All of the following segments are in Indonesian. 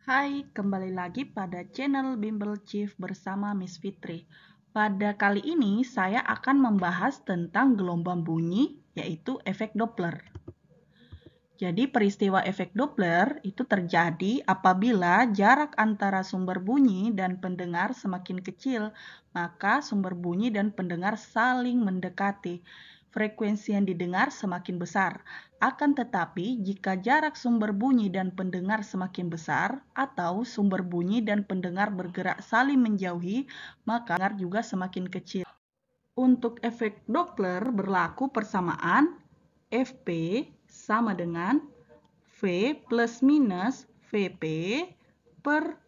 Hai, kembali lagi pada channel Bimbel Chief bersama Miss Fitri. Pada kali ini saya akan membahas tentang gelombang bunyi, yaitu efek Doppler. Jadi peristiwa efek Doppler itu terjadi apabila jarak antara sumber bunyi dan pendengar semakin kecil, maka sumber bunyi dan pendengar saling mendekati. Frekuensi yang didengar semakin besar. Akan tetapi, jika jarak sumber bunyi dan pendengar semakin besar, atau sumber bunyi dan pendengar bergerak saling menjauhi, maka pendengar juga semakin kecil. Untuk efek Doppler berlaku persamaan Fp sama dengan V plus minus Vp per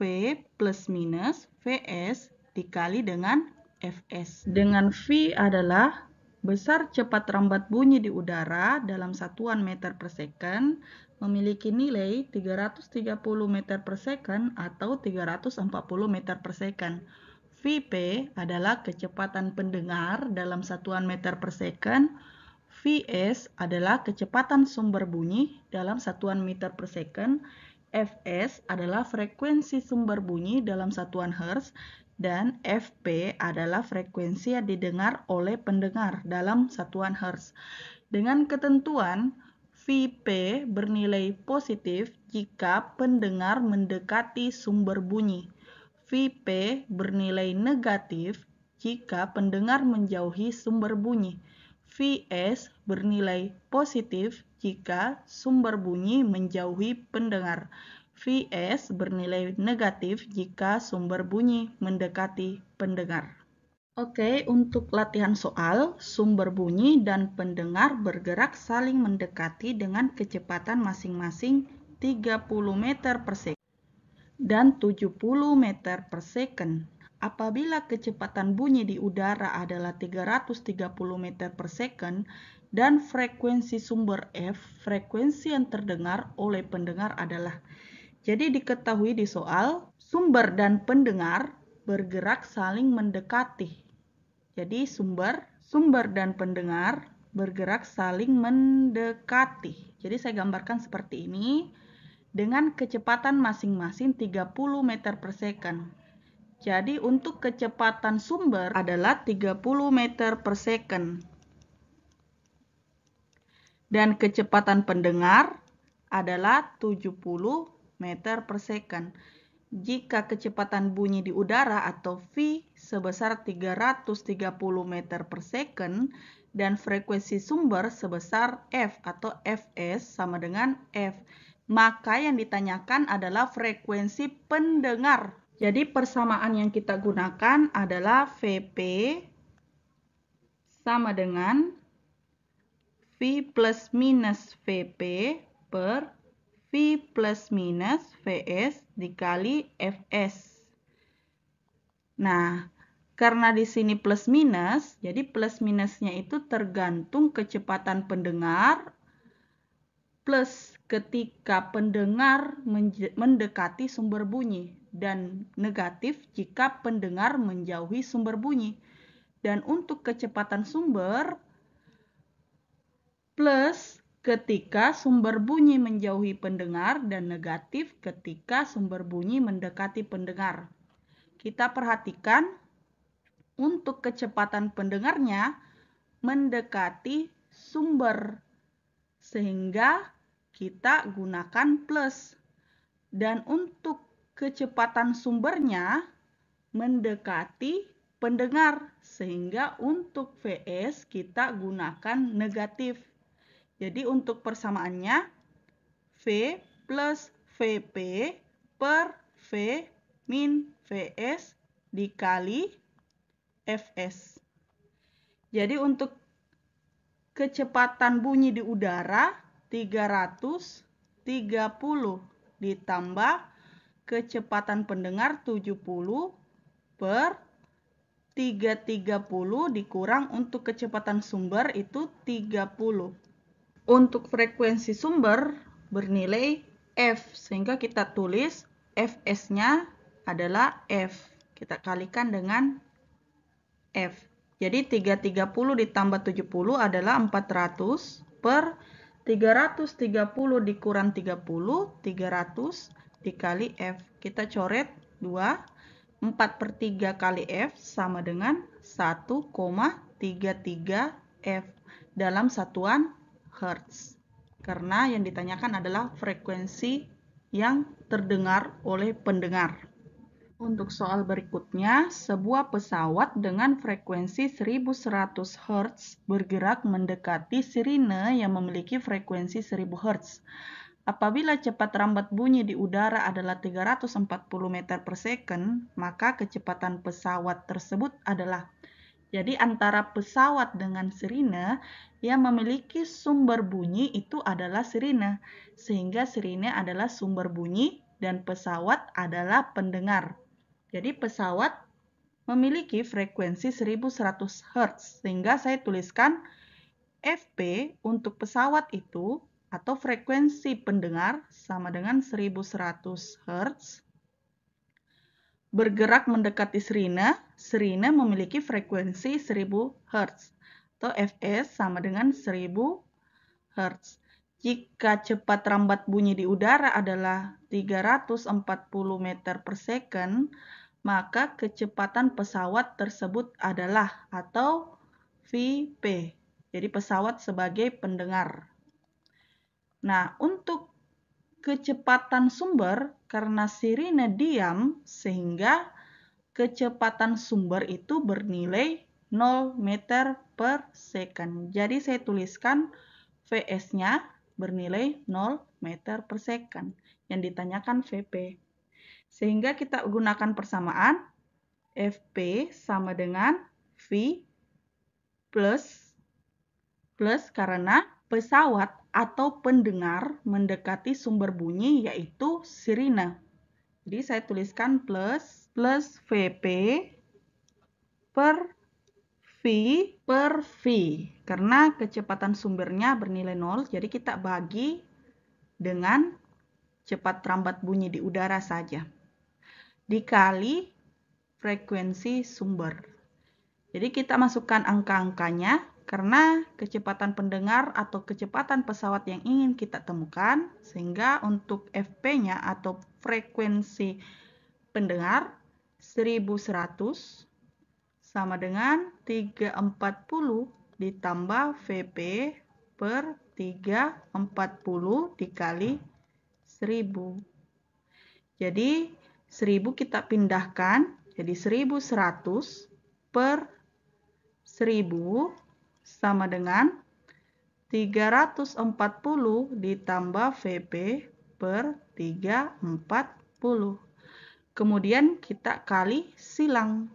V plus minus Vs dikali dengan Fs. Dengan V adalah besar cepat rambat bunyi di udara dalam satuan meter per second memiliki nilai 330 meter per second atau 340 meter per second. Vp adalah kecepatan pendengar dalam satuan meter per second. Vs adalah kecepatan sumber bunyi dalam satuan meter per second. Fs adalah frekuensi sumber bunyi dalam satuan hertz. Dan Fp adalah frekuensi yang didengar oleh pendengar dalam satuan hertz. Dengan ketentuan, Vp bernilai positif jika pendengar mendekati sumber bunyi. Vp bernilai negatif jika pendengar menjauhi sumber bunyi. Vs bernilai positif jika sumber bunyi menjauhi pendengar. Vs bernilai negatif jika sumber bunyi mendekati pendengar. Oke, untuk latihan soal, sumber bunyi dan pendengar bergerak saling mendekati dengan kecepatan masing-masing 30 meter per second dan 70 meter per second. Apabila kecepatan bunyi di udara adalah 330 meter per second dan frekuensi sumber F, frekuensi yang terdengar oleh pendengar adalah. Jadi diketahui di soal, sumber dan pendengar bergerak saling mendekati. Jadi sumber dan pendengar bergerak saling mendekati. Jadi saya gambarkan seperti ini dengan kecepatan masing-masing 30 meter per second. Jadi untuk kecepatan sumber adalah 30 meter per second. Dan kecepatan pendengar adalah 70 meter per second. Jika kecepatan bunyi di udara atau V sebesar 330 meter per second dan frekuensi sumber sebesar F atau Fs sama dengan F, maka yang ditanyakan adalah frekuensi pendengar. Jadi persamaan yang kita gunakan adalah Vp sama dengan V plus minus Vp per V plus minus Vs dikali Fs. Nah, karena di sini plus minus, jadi plus minusnya itu tergantung kecepatan pendengar plus ketika pendengar mendekati sumber bunyi dan negatif jika pendengar menjauhi sumber bunyi. Dan untuk kecepatan sumber plus ketika sumber bunyi menjauhi pendengar dan negatif ketika sumber bunyi mendekati pendengar. Kita perhatikan untuk kecepatan pendengarnya mendekati sumber sehingga kita gunakan plus. Dan untuk kecepatan sumbernya mendekati pendengar sehingga untuk Vs kita gunakan negatif. Jadi untuk persamaannya V plus Vp per V min Vs dikali Fs. Jadi untuk kecepatan bunyi di udara 330 ditambah kecepatan pendengar 70 per 330 dikurang untuk kecepatan sumber itu 30. Untuk frekuensi sumber bernilai F, sehingga kita tulis Fs-nya adalah F. Kita kalikan dengan F. Jadi 330 ditambah 70 adalah 400 per 330 dikurang 30, 300 dikali F. Kita coret 2. 4/3 kali F sama dengan 1,33 F dalam satuan Hertz. Karena yang ditanyakan adalah frekuensi yang terdengar oleh pendengar. Untuk soal berikutnya, sebuah pesawat dengan frekuensi 1100 Hz bergerak mendekati sirine yang memiliki frekuensi 1000 Hz. Apabila cepat rambat bunyi di udara adalah 340 meter per second, maka kecepatan pesawat tersebut adalah. Jadi antara pesawat dengan sirine yang memiliki sumber bunyi itu adalah sirine. Sehingga sirine adalah sumber bunyi dan pesawat adalah pendengar. Jadi pesawat memiliki frekuensi 1100 Hz. Sehingga saya tuliskan Fp untuk pesawat itu atau frekuensi pendengar sama dengan 1100 Hz. Bergerak mendekati sirine, sirine memiliki frekuensi 1000 Hz. Atau Fs sama dengan 1000 Hz. Jika cepat rambat bunyi di udara adalah 340 meter per second, maka kecepatan pesawat tersebut adalah atau Vp. Jadi pesawat sebagai pendengar. Nah, untuk kecepatan sumber, karena sirine diam, sehingga kecepatan sumber itu bernilai 0 meter per second. Jadi saya tuliskan Vs-nya bernilai 0 meter per second. Yang ditanyakan Vp. Sehingga kita gunakan persamaan Fp sama dengan V plus karena pesawat atau pendengar mendekati sumber bunyi yaitu sirine. Jadi saya tuliskan plus Vp per V karena kecepatan sumbernya bernilai 0, jadi kita bagi dengan cepat rambat bunyi di udara saja. Dikali frekuensi sumber. Jadi kita masukkan angka-angkanya. Karena kecepatan pendengar atau kecepatan pesawat yang ingin kita temukan, sehingga untuk Fp-nya atau frekuensi pendengar 1100 sama dengan 340 ditambah Vp per 340 dikali 1000. Jadi 1000 kita pindahkan, jadi 1100 per 1000 sama dengan 340 ditambah Vp per 340. Kemudian kita kali silang.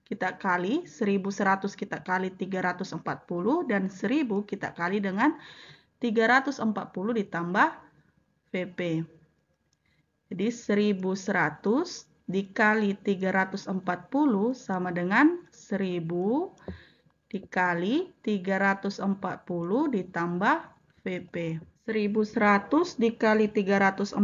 Kita kali 1100 kita kali 340 dan 1000 kita kali dengan 340 ditambah Vp. Jadi 1100 dikali 340 sama dengan 1000 dikali 340 ditambah Vp. 1100 dikali 340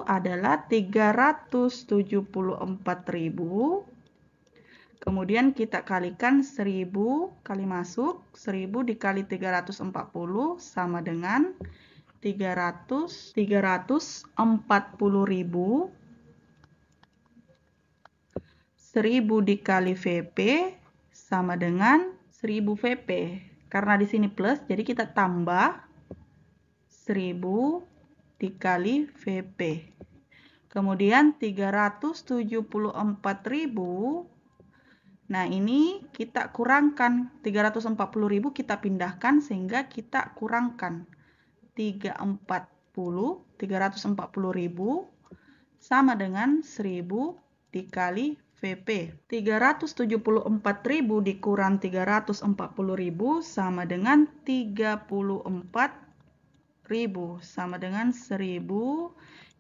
adalah 374.000. Kemudian kita kalikan 1000 kali masuk. 1000 dikali 340 sama dengan 340.000. 1000 dikali Vp sama dengan 1000 Vp. Karena di sini plus, jadi kita tambah 1000 dikali Vp. Kemudian 374.000. Nah, ini kita kurangkan. 340.000 kita pindahkan sehingga kita kurangkan. 340.000 sama dengan 1000 dikali Vp. 374.000 dikurang 340.000 sama dengan 34.000 sama dengan 1000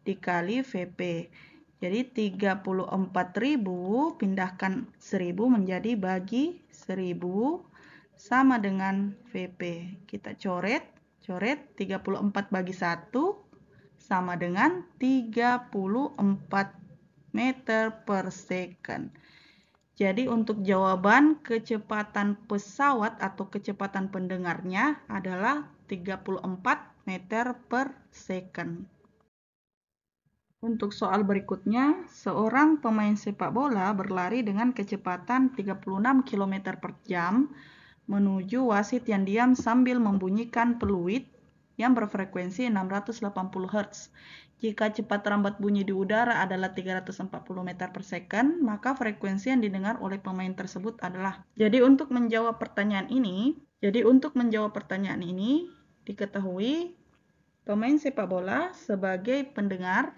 dikali Vp. Jadi 34.000 pindahkan 1000 menjadi bagi 1000 sama dengan Vp. Kita coret 34 bagi 1 sama dengan 34 meter per second. Jadi untuk jawaban kecepatan pesawat atau kecepatan pendengarnya adalah 34 meter per second. Untuk soal berikutnya, seorang pemain sepak bola berlari dengan kecepatan 36 km per jam menuju wasit yang diam sambil membunyikan peluit yang berfrekuensi 680 Hz. Jika cepat rambat bunyi di udara adalah 340 meter per second, maka frekuensi yang didengar oleh pemain tersebut adalah. Jadi untuk menjawab pertanyaan ini, diketahui pemain sepak bola sebagai pendengar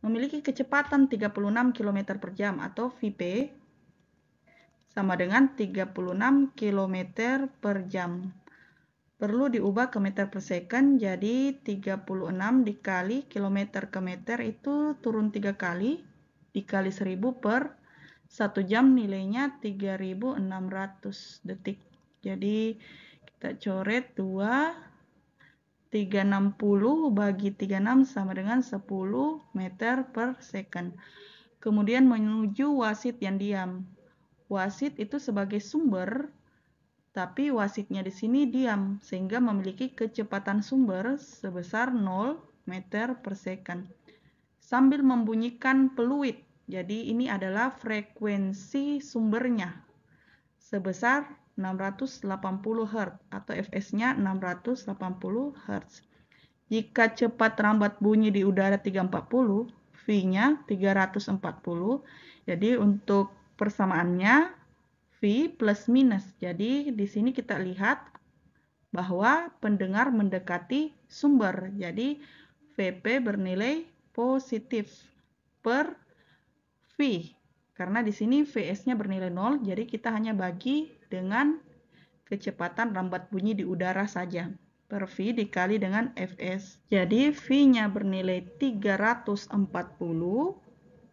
memiliki kecepatan 36 km per jam atau VP sama dengan 36 km per jam. Perlu diubah ke meter per second, jadi 36 dikali kilometer ke meter itu turun 3 kali, dikali 1000 per 1 jam nilainya 3600 detik. Jadi kita coret 2, 360 bagi 36 sama dengan 10 meter per second. Kemudian menuju wasit yang diam. Wasit itu sebagai sumber, tapi wasitnya di sini diam, sehingga memiliki kecepatan sumber sebesar 0 meter per second. Sambil membunyikan peluit, jadi ini adalah frekuensi sumbernya, sebesar 680 Hz atau Fs-nya 680 Hz. Jika cepat rambat bunyi di udara 340, V-nya 340. Jadi untuk persamaannya V plus minus. Jadi di sini kita lihat bahwa pendengar mendekati sumber. Jadi VP bernilai positif per V. Karena di sini Vs-nya bernilai 0, jadi kita hanya bagi dengan kecepatan rambat bunyi di udara saja. Per V dikali dengan Fs. Jadi V-nya bernilai 340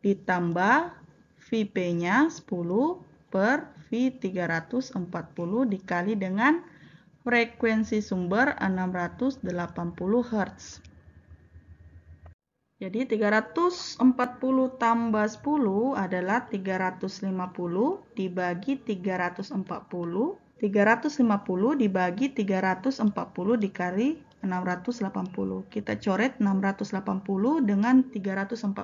ditambah VP-nya 10 per V340 dikali dengan frekuensi sumber 680 Hz. Jadi 340 tambah 10 adalah 350 dibagi 340. 350 dibagi 340 dikali 680. Kita coret 680 dengan 340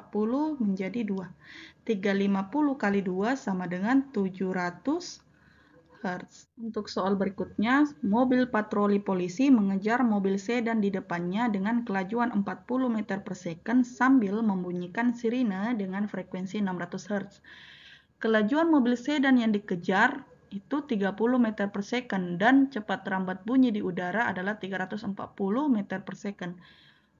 menjadi 2. 350 kali 2 sama dengan 700 Hz. Untuk soal berikutnya, mobil patroli polisi mengejar mobil sedan di depannya dengan kelajuan 40 meter per second sambil membunyikan sirine dengan frekuensi 600 Hz. Kelajuan mobil sedan yang dikejar itu 30 meter per second dan cepat rambat bunyi di udara adalah 340 meter per second.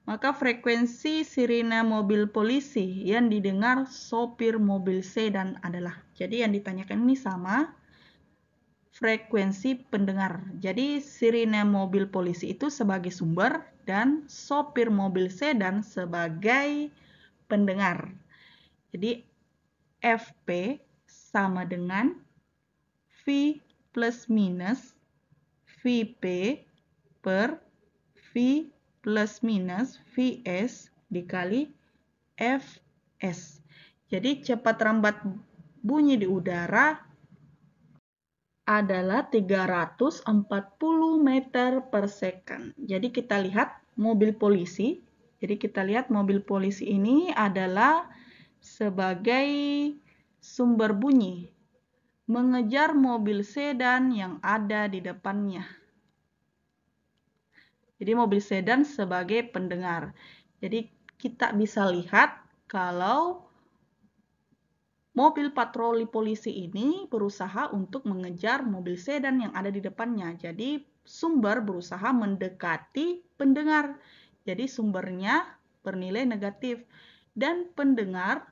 Maka frekuensi sirine mobil polisi yang didengar sopir mobil sedan adalah. Jadi yang ditanyakan ini sama, frekuensi pendengar. Jadi sirine mobil polisi itu sebagai sumber dan sopir mobil sedan sebagai pendengar. Jadi FP sama dengan V plus minus VP per V plus minus Vs dikali Fs. Jadi cepat rambat bunyi di udara adalah 340 meter per second. Jadi kita lihat mobil polisi. Jadi kita lihat mobil polisi ini adalah sebagai sumber bunyi, mengejar mobil sedan yang ada di depannya. Jadi mobil sedan sebagai pendengar. Jadi kita bisa lihat kalau mobil patroli polisi ini berusaha untuk mengejar mobil sedan yang ada di depannya. Jadi sumber berusaha mendekati pendengar. Jadi sumbernya bernilai negatif. Dan pendengar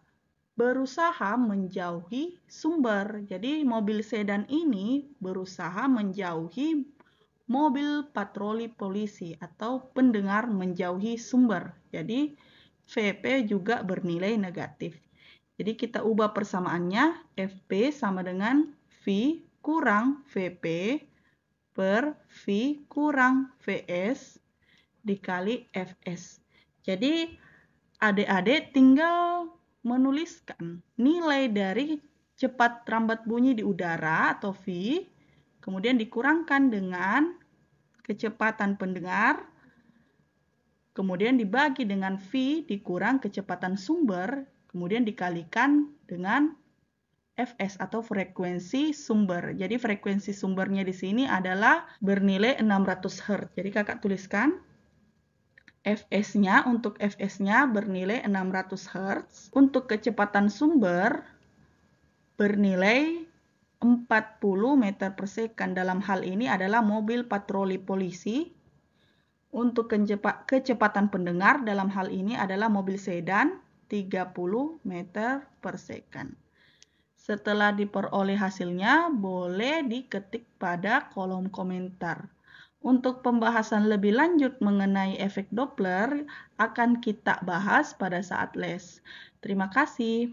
berusaha menjauhi sumber. Jadi mobil sedan ini berusaha menjauhi mobil patroli polisi atau pendengar menjauhi sumber. Jadi VP juga bernilai negatif. Jadi kita ubah persamaannya, FP sama dengan V kurang VP per V kurang Vs dikali Fs. Jadi adik-adik tinggal menuliskan nilai dari cepat rambat bunyi di udara atau V, kemudian dikurangkan dengan kecepatan pendengar, kemudian dibagi dengan V dikurang kecepatan sumber, kemudian dikalikan dengan Fs atau frekuensi sumber. Jadi frekuensi sumbernya di sini adalah bernilai 600 Hz. Jadi kakak tuliskan Fs-nya, untuk Fs-nya bernilai 600 Hz. Untuk kecepatan sumber bernilai 40 meter per second. Dalam hal ini adalah mobil patroli polisi. Untuk kecepatan pendengar dalam hal ini adalah mobil sedan 30 meter per second. Setelah diperoleh hasilnya, boleh diketik pada kolom komentar. Untuk pembahasan lebih lanjut mengenai efek Doppler akan kita bahas pada saat les. Terima kasih.